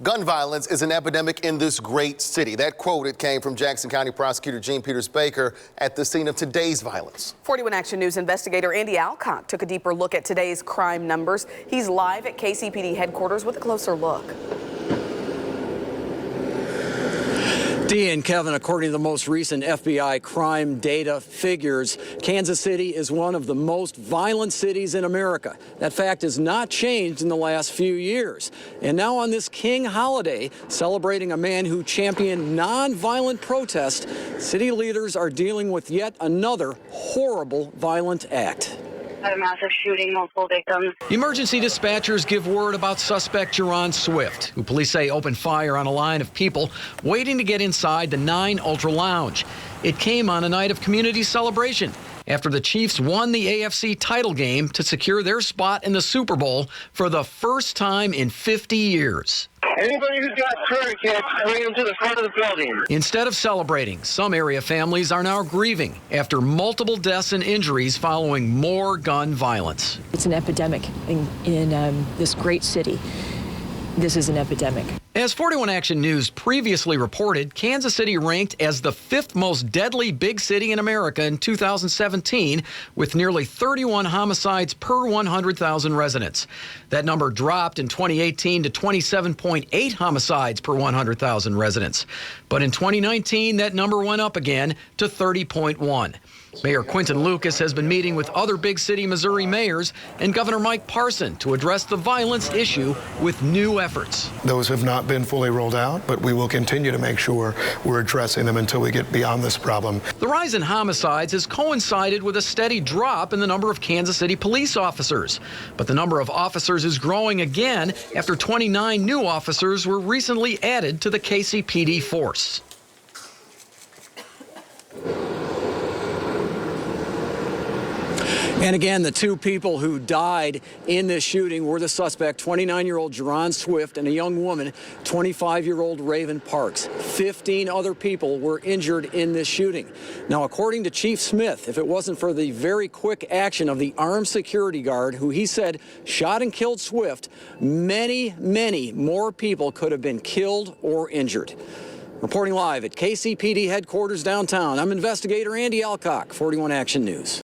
Gun violence is an epidemic in this great city. That quote, it came from Jackson County Prosecutor Gene Peters Baker at the scene of today's violence. 41 Action News investigator Andy Alcock took a deeper look at today's crime numbers. He's live at KCPD headquarters with a closer look. Dee and Kevin, according to the most recent FBI crime data figures, Kansas City is one of the most violent cities in America. That fact has not changed in the last few years. And now on this King holiday, celebrating a man who championed nonviolent protest, city leaders are dealing with yet another horrible violent act. Had a massive shooting, multiple victims. Emergency dispatchers give word about suspect Jerron Swift, who police say opened fire on a line of people waiting to get inside the 9 Ultra Lounge. It came on a night of community celebration after the Chiefs won the AFC title game to secure their spot in the Super Bowl for the first time in 50 years. Anybody who's got tourniquets, bring them to the front of the building. Instead of celebrating, some area families are now grieving after multiple deaths and injuries following more gun violence. It's an epidemic in this great city. This is an epidemic. As 41 Action News previously reported, Kansas City ranked as the 5th most deadly big city in America in 2017, with nearly 31 homicides per 100,000 residents. That number dropped in 2018 to 27.8 homicides per 100,000 residents. But in 2019, that number went up again to 30.1. Mayor Quinton Lucas has been meeting with other big city Missouri mayors and Governor Mike Parson to address the violence issue with new efforts. Those have not been fully rolled out, but we will continue to make sure we're addressing them until we get beyond this problem. The rise in homicides has coincided with a steady drop in the number of Kansas City police officers. But the number of officers is growing again after 29 new officers were recently added to the KCPD force. And again, the 2 people who died in this shooting were the suspect, 29-year-old Jerron Swift, and a young woman, 25-year-old Raven Parks. 15 other people were injured in this shooting. Now, according to Chief Smith, if it wasn't for the very quick action of the armed security guard, who he said shot and killed Swift, many, many more people could have been killed or injured. Reporting live at KCPD headquarters downtown, I'm investigator Andy Alcock, 41 Action News.